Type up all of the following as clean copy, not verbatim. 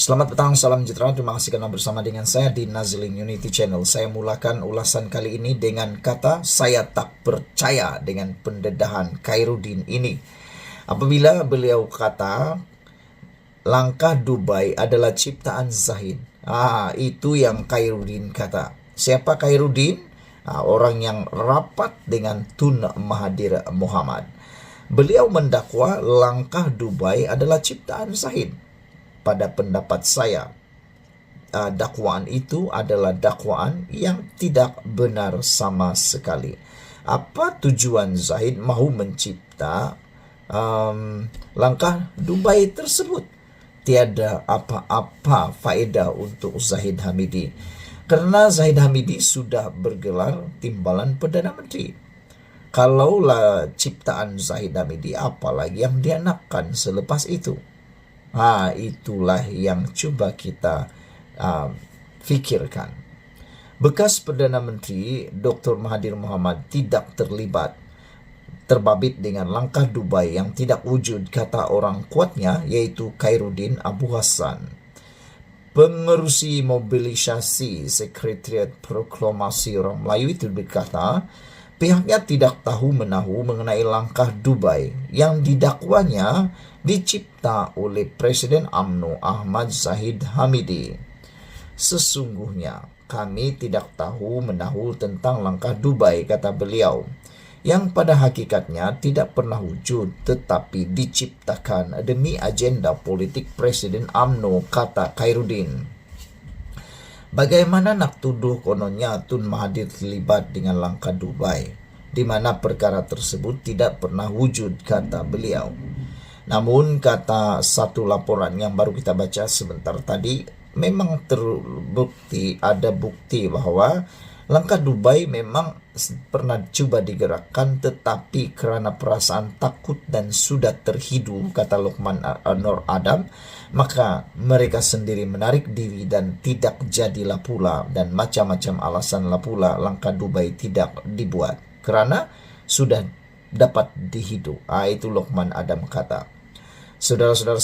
Selamat petang, salam sejahtera. Terima kasih karena bersama dengan saya di Nazilin Unity Channel. Saya mulakan ulasan kali ini dengan kata saya tak percaya dengan pendedahan Khairuddin ini. Apabila beliau kata langkah Dubai adalah ciptaan Zahid. Itu yang Khairuddin kata. Siapa Khairuddin? Orang yang rapat dengan Tun Mahathir Mohamad. Beliau mendakwa langkah Dubai adalah ciptaan Zahid. Pada pendapat saya, dakwaan itu adalah dakwaan yang tidak benar sama sekali. Apa tujuan Zahid mahu mencipta langkah Dubai tersebut? Tiada apa-apa faedah untuk Zahid Hamidi. Karena Zahid Hamidi sudah bergelar timbalan Perdana Menteri. Kalaulah ciptaan Zahid Hamidi, apalagi yang dia nakkan selepas itu? Itulah yang coba kita fikirkan. Bekas Perdana Menteri Dr. Mahathir Mohamad tidak terbabit dengan langkah Dubai yang tidak wujud, kata orang kuatnya, yaitu Khairuddin Abu Hassan. Pengerusi mobilisasi Sekretariat Proklamasi Orang Melayu itu berkata, pihaknya tidak tahu menahu mengenai langkah Dubai yang didakwanya dicipta oleh Presiden UMNO Ahmad Zahid Hamidi. Sesungguhnya kami tidak tahu menahu tentang langkah Dubai, kata beliau, yang pada hakikatnya tidak pernah wujud tetapi diciptakan demi agenda politik Presiden UMNO, kata Khairuddin. Bagaimana nak tuduh kononnya Tun Mahathir terlibat dengan langkah Dubai, di mana perkara tersebut tidak pernah wujud, kata beliau. Namun, kata satu laporan yang baru kita baca sebentar tadi, memang terbukti, ada bukti bahwa langkah Dubai memang pernah coba digerakkan, tetapi kerana perasaan takut dan sudah terhidu, kata Luqman Nur Adam, maka mereka sendiri menarik diri dan tidak jadilah pula, dan macam-macam alasan lah pula langkah Dubai tidak dibuat kerana sudah dapat dihidu. Itu Luqman Adam kata. Saudara-saudara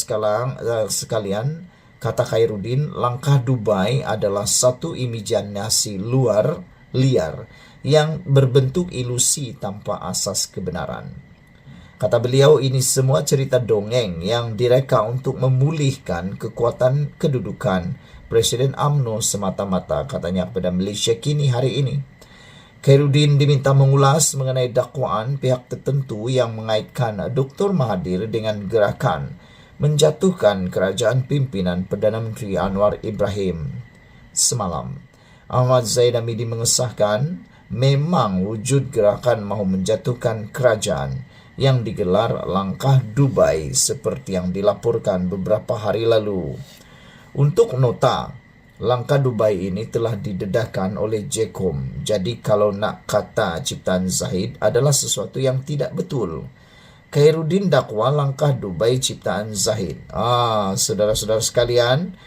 sekalian, kata Khairuddin, langkah Dubai adalah satu imajinasi liar yang berbentuk ilusi tanpa asas kebenaran. Kata beliau, ini semua cerita dongeng yang direka untuk memulihkan kekuatan kedudukan Presiden UMNO semata-mata, katanya kepada Malaysia Kini hari ini. Khairuddin diminta mengulas mengenai dakwaan pihak tertentu yang mengaitkan Dr. Mahathir dengan gerakan menjatuhkan kerajaan pimpinan Perdana Menteri Anwar Ibrahim semalam. Ahmad Zahid Hamidi mengesahkan memang wujud gerakan mahu menjatuhkan kerajaan yang digelar langkah Dubai seperti yang dilaporkan beberapa hari lalu. Untuk nota, langkah Dubai ini telah didedahkan oleh JCOM. Jadi kalau nak kata ciptaan Zahid adalah sesuatu yang tidak betul. Khairuddin dakwa langkah Dubai ciptaan Zahid. Saudara-saudara sekalian,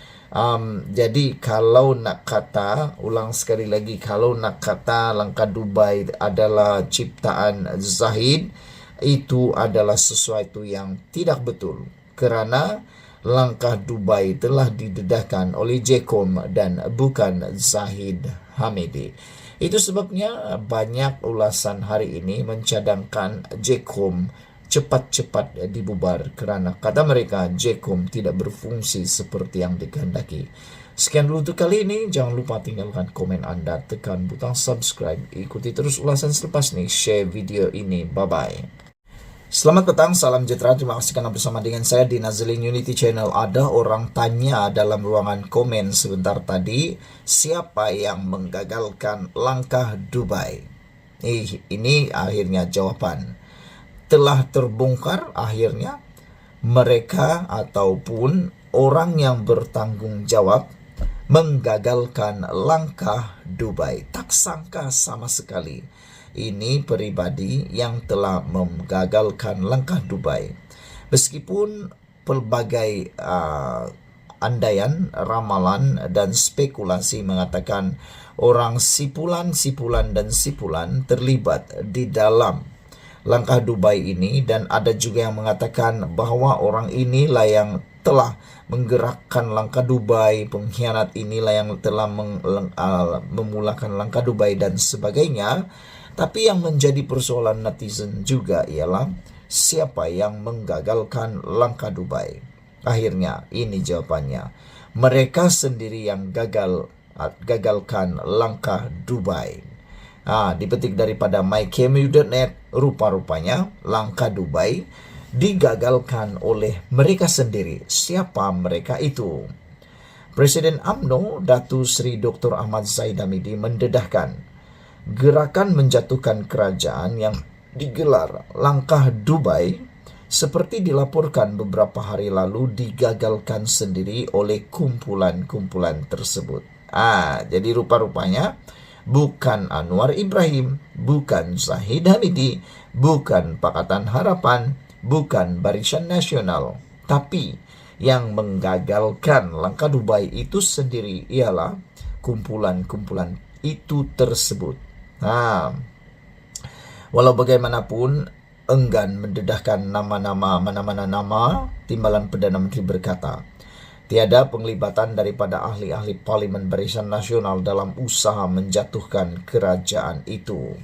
jadi kalau nak kata, ulang sekali lagi, kalau nak kata langkah Dubai adalah ciptaan Zahid, itu adalah sesuatu yang tidak betul. Kerana langkah Dubai telah didedahkan oleh JCOM dan bukan Zahid Hamidi. Itu sebabnya banyak ulasan hari ini mencadangkan JCOM cepat-cepat dibubar kerana kata mereka JCOM tidak berfungsi seperti yang dikehendaki. Sekian dulu untuk kali ini. Jangan lupa tinggalkan komen anda, tekan butang subscribe, ikuti terus ulasan selepas ini, share video ini. Bye-bye. Selamat petang, salam sejahtera. Terima kasih karena bersama dengan saya di Nazilin Unity Channel. Ada orang tanya dalam ruangan komen sebentar tadi, siapa yang menggagalkan langkah Dubai? Ini akhirnya jawaban telah terbongkar. Akhirnya mereka ataupun orang yang bertanggung jawab menggagalkan langkah Dubai. Tak sangka sama sekali ini pribadi yang telah menggagalkan langkah Dubai. Meskipun pelbagai andaian, ramalan dan spekulasi mengatakan orang sipulan terlibat di dalam langkah Dubai ini, dan ada juga yang mengatakan bahwa orang inilah yang telah menggerakkan langkah Dubai, pengkhianat inilah yang telah memulakan langkah Dubai dan sebagainya. Tapi yang menjadi persoalan netizen juga ialah siapa yang menggagalkan langkah Dubai. Akhirnya ini jawabannya, mereka sendiri yang gagalkan langkah Dubai. Dipetik daripada myKMU.net, rupa-rupanya langkah Dubai digagalkan oleh mereka sendiri. Siapa mereka itu? Presiden UMNO Datuk Seri Dr. Ahmad Zahid Hamidi mendedahkan gerakan menjatuhkan kerajaan yang digelar langkah Dubai seperti dilaporkan beberapa hari lalu digagalkan sendiri oleh kumpulan-kumpulan tersebut. Jadi rupa-rupanya bukan Anwar Ibrahim, bukan Zahid Hamidi, bukan Pakatan Harapan, bukan Barisan Nasional, tapi yang menggagalkan langkah Dubai itu sendiri ialah kumpulan-kumpulan itu tersebut. Walau bagaimanapun enggan mendedahkan mana-mana nama, Timbalan Perdana Menteri berkata, tiada penglibatan daripada ahli-ahli Parlimen Barisan Nasional dalam usaha menjatuhkan kerajaan itu.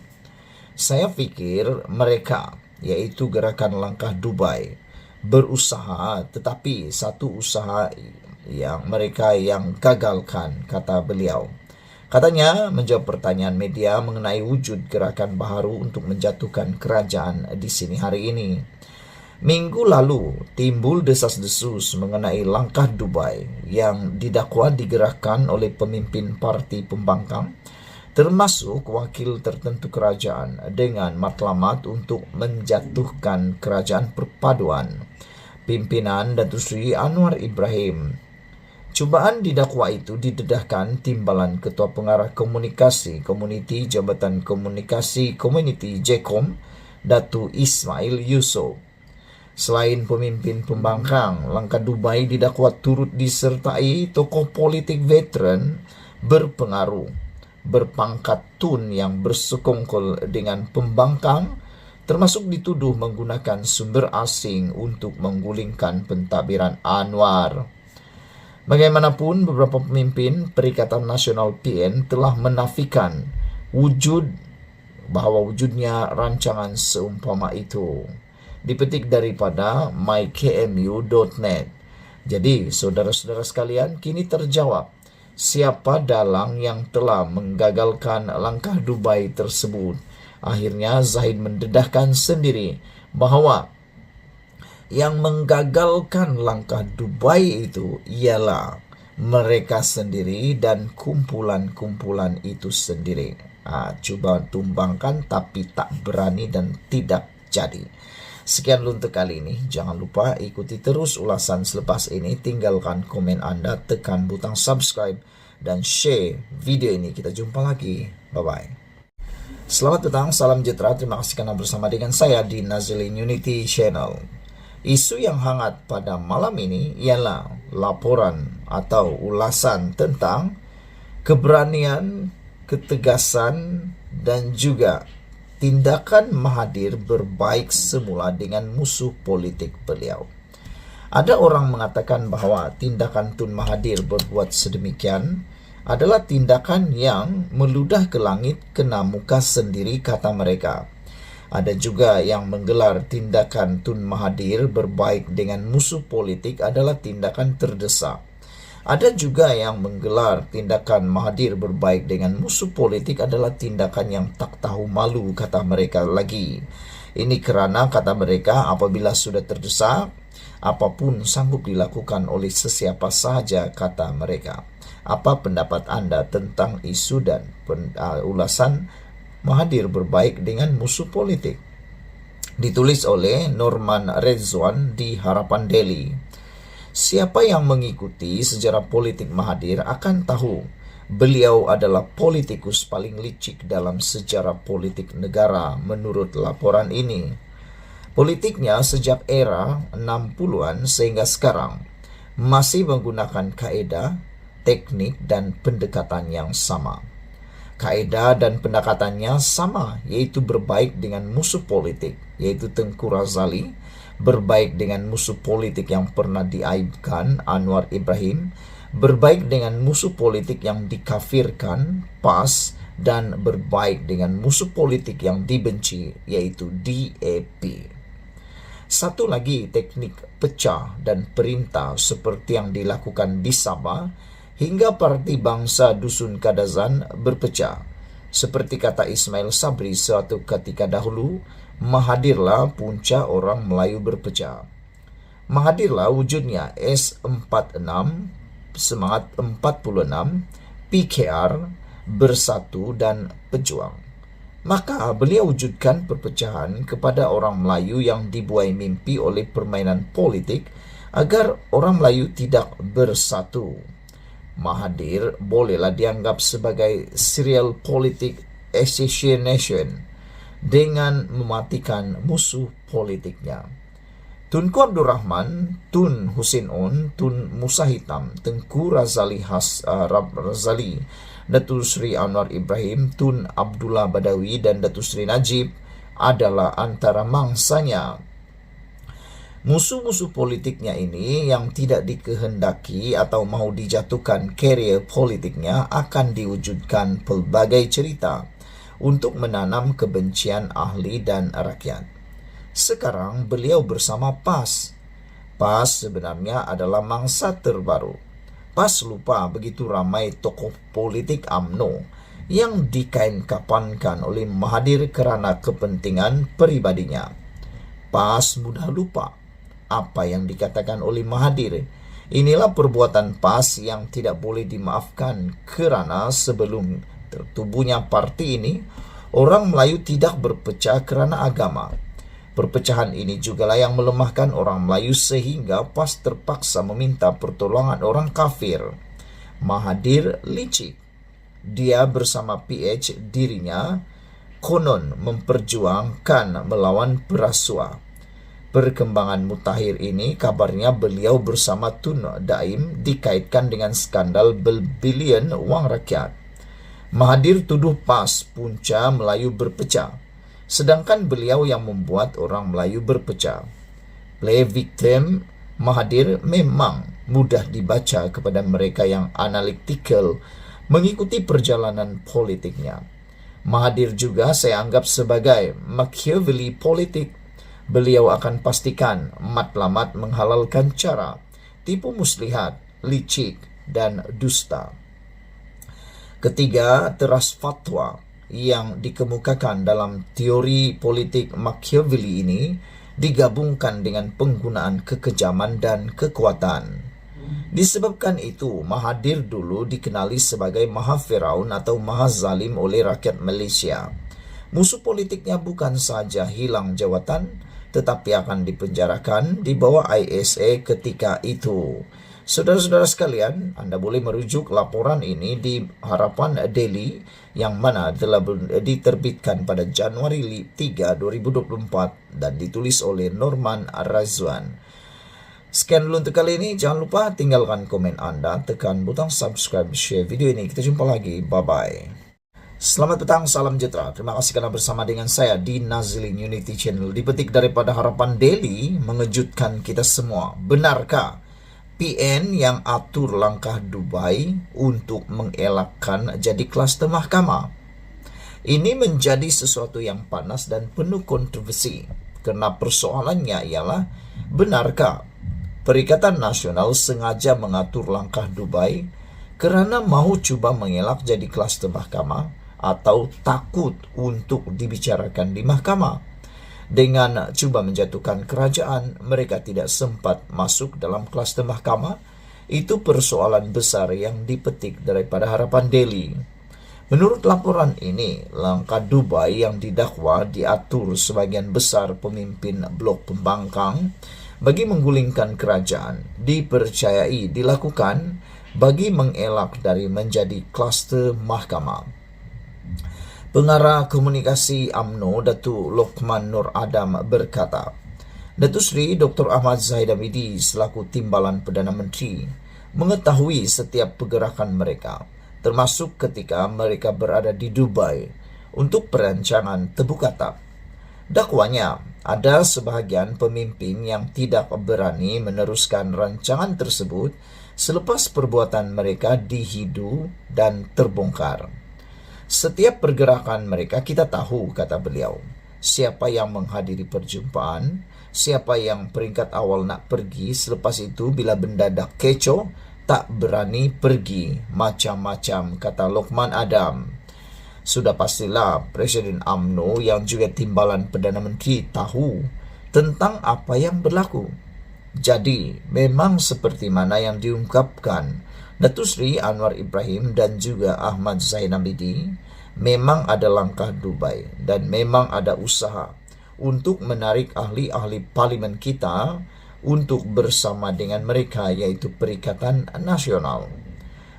Saya fikir mereka, yaitu gerakan langkah Dubai, berusaha, tetapi satu usaha yang mereka yang gagalkan, kata beliau. Katanya menjawab pertanyaan media mengenai wujud gerakan baharu untuk menjatuhkan kerajaan di sini hari ini. Minggu lalu timbul desas-desus mengenai langkah Dubai yang didakwa digerakkan oleh pemimpin parti pembangkang, termasuk wakil tertentu kerajaan dengan matlamat untuk menjatuhkan kerajaan perpaduan pimpinan Datuk Seri Anwar Ibrahim. Cubaan didakwa itu didedahkan Timbalan Ketua Pengarah Komunikasi Komuniti Jabatan Komunikasi Komuniti JEKOM, Datuk Ismail Yusof. Selain pemimpin pembangkang, langkah Dubai didakwa turut disertai tokoh politik veteran berpengaruh, berpangkat tun yang bersekongkol dengan pembangkang, termasuk dituduh menggunakan sumber asing untuk menggulingkan pentadbiran Anwar. Bagaimanapun, beberapa pemimpin Perikatan Nasional PN telah menafikan bahwa wujudnya rancangan seumpama itu. Dipetik daripada myKMU.net. Jadi, saudara-saudara sekalian, kini terjawab siapa dalang yang telah menggagalkan langkah Dubai tersebut. Akhirnya Zahid mendedahkan sendiri bahwa yang menggagalkan langkah Dubai itu ialah mereka sendiri dan kumpulan-kumpulan itu sendiri. Cuba tumbangkan tapi tak berani dan tidak jadi. Sekian dulu untuk kali ini. Jangan lupa ikuti terus ulasan selepas ini. Tinggalkan komen Anda, tekan butang subscribe dan share video ini. Kita jumpa lagi. Bye-bye. Selamat datang, salam sejahtera. Terima kasih karena bersama dengan saya di Nazilin Unity Channel. Isu yang hangat pada malam ini ialah laporan atau ulasan tentang keberanian, ketegasan, dan juga tindakan Mahathir berbaik semula dengan musuh politik beliau. Ada orang mengatakan bahwa tindakan Tun Mahathir berbuat sedemikian adalah tindakan yang meludah ke langit kena muka sendiri, kata mereka. Ada juga yang menggelar tindakan Tun Mahathir berbaik dengan musuh politik adalah tindakan terdesak. Ada juga yang menggelar tindakan Mahathir berbaik dengan musuh politik adalah tindakan yang tak tahu malu, kata mereka lagi. Ini kerana, kata mereka, apabila sudah terdesak, apapun sanggup dilakukan oleh sesiapa sahaja, kata mereka. Apa pendapat Anda tentang isu dan ulasan Mahathir berbaik dengan musuh politik? Ditulis oleh Norman Redzwan di Harapan Daily. Siapa yang mengikuti sejarah politik Mahathir akan tahu beliau adalah politikus paling licik dalam sejarah politik negara menurut laporan ini. Politiknya sejak era 60-an sehingga sekarang masih menggunakan kaedah, teknik dan pendekatan yang sama. Kaedah dan pendekatannya sama, yaitu berbaik dengan musuh politik, yaitu Tengku Razali, berbaik dengan musuh politik yang pernah diaibkan, Anwar Ibrahim, berbaik dengan musuh politik yang dikafirkan, PAS, dan berbaik dengan musuh politik yang dibenci, yaitu DAP. Satu lagi teknik pecah dan perintah seperti yang dilakukan di Sabah hingga parti bangsa Dusun Kadazan berpecah. Seperti kata Ismail Sabri suatu ketika dahulu, Mahathirlah punca orang Melayu berpecah. Mahathirlah wujudnya S46, semangat 46, PKR, bersatu dan pejuang. Maka beliau wujudkan perpecahan kepada orang Melayu yang dibuai mimpi oleh permainan politik agar orang Melayu tidak bersatu. Mahathir bolehlah dianggap sebagai serial politik assassination dengan mematikan musuh politiknya. Tunku Abdul Rahman, Tun Hussein On, Tun Musa Hitam, Tengku Razali Razali, Datuk Seri Anwar Ibrahim, Tun Abdullah Badawi dan Datuk Seri Najib adalah antara mangsanya. Musuh-musuh politiknya ini yang tidak dikehendaki atau mau dijatuhkan karier politiknya akan diwujudkan pelbagai cerita untuk menanam kebencian ahli dan rakyat. Sekarang beliau bersama PAS. PAS sebenarnya adalah mangsa terbaru. PAS lupa begitu ramai tokoh politik UMNO yang dikain-kapankan oleh Mahathir kerana kepentingan pribadinya. PAS mudah lupa apa yang dikatakan oleh Mahathir. Inilah perbuatan PAS yang tidak boleh dimaafkan kerana sebelum tertubuhnya parti ini, orang Melayu tidak berpecah kerana agama. Perpecahan ini jugalah yang melemahkan orang Melayu sehingga PAS terpaksa meminta pertolongan orang kafir. Mahathir licik. Dia bersama PH dirinya konon memperjuangkan melawan perasuah. Perkembangan mutakhir ini kabarnya beliau bersama Tun Daim dikaitkan dengan skandal berbilion wang rakyat. Mahathir tuduh PAS punca Melayu berpecah, sedangkan beliau yang membuat orang Melayu berpecah. Play victim Mahathir memang mudah dibaca kepada mereka yang analytical mengikuti perjalanan politiknya. Mahathir juga saya anggap sebagai Machiavelli politik. Beliau akan pastikan matlamat menghalalkan cara, tipu muslihat, licik, dan dusta. Ketiga, teras fatwa yang dikemukakan dalam teori politik Machiavelli ini digabungkan dengan penggunaan kekejaman dan kekuatan. Disebabkan itu, Mahathir dulu dikenali sebagai Maha Firaun atau Maha Zalim oleh rakyat Malaysia. Musuh politiknya bukan saja hilang jawatan, tetapi akan dipenjarakan di bawah ISA ketika itu. Saudara-saudara sekalian, Anda boleh merujuk laporan ini di Harapan Daily yang mana telah diterbitkan pada Januari 3, 2024 dan ditulis oleh Norman Razwan. Sekian dulu untuk kali ini. Jangan lupa tinggalkan komen Anda, tekan butang subscribe, share video ini. Kita jumpa lagi. Bye-bye. Selamat petang, salam sejahtera. Terima kasih karena bersama dengan saya di Nazilin Unity Channel. Dipetik daripada Harapan Daily, mengejutkan kita semua. Benarkah PN yang atur langkah Dubai untuk mengelakkan jadi kluster mahkamah? Ini menjadi sesuatu yang panas dan penuh kontroversi. Karena persoalannya ialah, benarkah Perikatan Nasional sengaja mengatur langkah Dubai kerana mahu cuba mengelak jadi kluster mahkamah atau takut untuk dibicarakan di mahkamah? Dengan cuba menjatuhkan kerajaan, mereka tidak sempat masuk dalam kluster mahkamah. Itu persoalan besar yang dipetik daripada Harapan Daily. Menurut laporan ini, langkah Dubai yang didakwa diatur sebagian besar pemimpin blok pembangkang bagi menggulingkan kerajaan, dipercayai dilakukan bagi mengelak dari menjadi kluster mahkamah. Pengarah Komunikasi UMNO Datuk Lokman Nur Adam berkata, Datuk Seri Dr. Ahmad Zahid Hamidi selaku Timbalan Perdana Menteri mengetahui setiap pergerakan mereka. termasuk ketika mereka berada di Dubai untuk perancangan tebu katak. Dakwanya, ada sebahagian pemimpin yang tidak berani meneruskan rancangan tersebut selepas perbuatan mereka dihidu dan terbongkar. Setiap pergerakan mereka kita tahu, kata beliau. Siapa yang menghadiri perjumpaan, siapa yang peringkat awal nak pergi, selepas itu bila benda dah kecoh, tak berani pergi. Macam-macam, kata Lokman Adam. Sudah pastilah Presiden UMNO yang juga timbalan Perdana Menteri tahu tentang apa yang berlaku. Jadi, memang seperti mana yang diungkapkan Datuk Seri Anwar Ibrahim dan juga Ahmad Zain Abidi, memang ada langkah Dubai dan memang ada usaha untuk menarik ahli-ahli parlimen kita untuk bersama dengan mereka, yaitu Perikatan Nasional.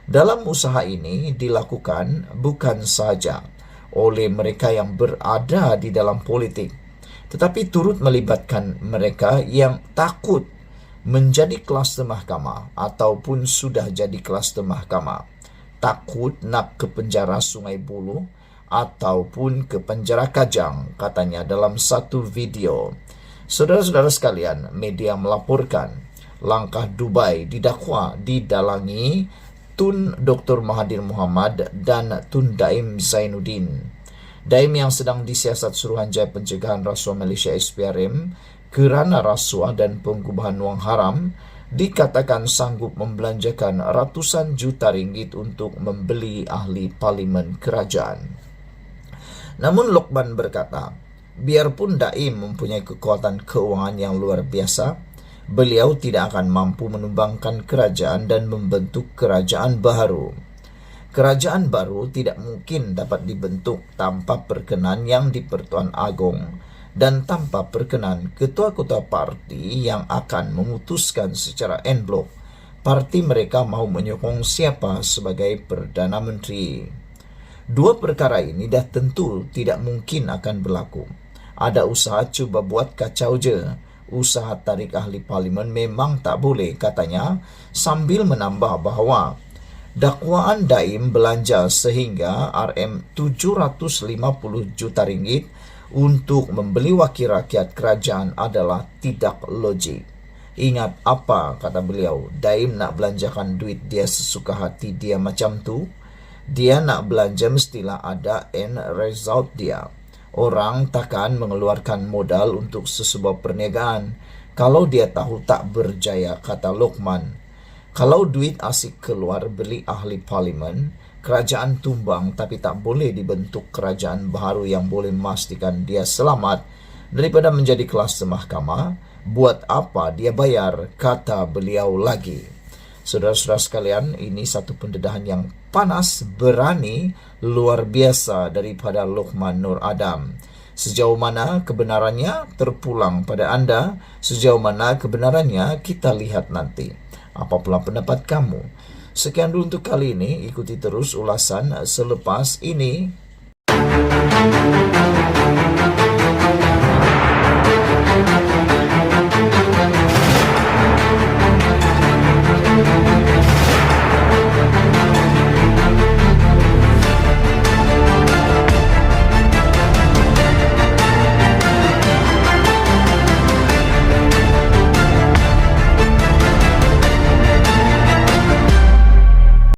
Dalam usaha ini dilakukan bukan saja oleh mereka yang berada di dalam politik, tetapi turut melibatkan mereka yang takut menjadi kluster mahkamah ataupun sudah jadi kluster mahkamah, takut nak ke penjara Sungai Buloh ataupun ke penjara Kajang, katanya dalam satu video. Saudara-saudara sekalian, media melaporkan langkah Dubai didakwa didalangi Tun Dr. Mahathir Mohamad dan Tun Daim Zainuddin. Daim yang sedang disiasat Suruhanjaya Pencegahan Rasuah Malaysia SPRM kerana rasuah dan pengubahan wang haram, dikatakan sanggup membelanjakan ratusan juta ringgit untuk membeli ahli parlimen kerajaan. Namun Lokman berkata, biarpun Daim mempunyai kekuatan keuangan yang luar biasa, beliau tidak akan mampu menumbangkan kerajaan dan membentuk kerajaan baru. Kerajaan baru tidak mungkin dapat dibentuk tanpa perkenan yang di-Pertuan Agong dan tanpa perkenan ketua-ketua parti yang akan memutuskan secara en blok parti mereka mahu menyokong siapa sebagai Perdana Menteri. Dua perkara ini dah tentu tidak mungkin akan berlaku. Ada usaha cuba buat kacau je. Usaha tarik ahli parlimen memang tak boleh, katanya, sambil menambah bahawa dakwaan Daim belanja sehingga RM750 juta ringgit untuk membeli wakil rakyat kerajaan adalah tidak logik. Ingat apa kata beliau, Daim nak belanjakan duit dia sesuka hati dia macam tu. Dia nak belanja mestilah ada end result dia. Orang takkan mengeluarkan modal untuk sesebuah perniagaan kalau dia tahu tak berjaya, kata Lokman. Kalau duit asik keluar beli ahli parlimen, kerajaan tumbang, tapi tak boleh dibentuk kerajaan baru yang boleh memastikan dia selamat daripada menjadi kluster mahkamah. Buat apa dia bayar, kata beliau lagi. Saudara-saudara sekalian, ini satu pendedahan yang panas, berani, luar biasa daripada Lokman Nur Adam. Sejauh mana kebenarannya terpulang pada anda, sejauh mana kebenarannya kita lihat nanti. Apa pula pendapat kamu? Sekian dulu untuk kali ini, ikuti terus ulasan selepas ini.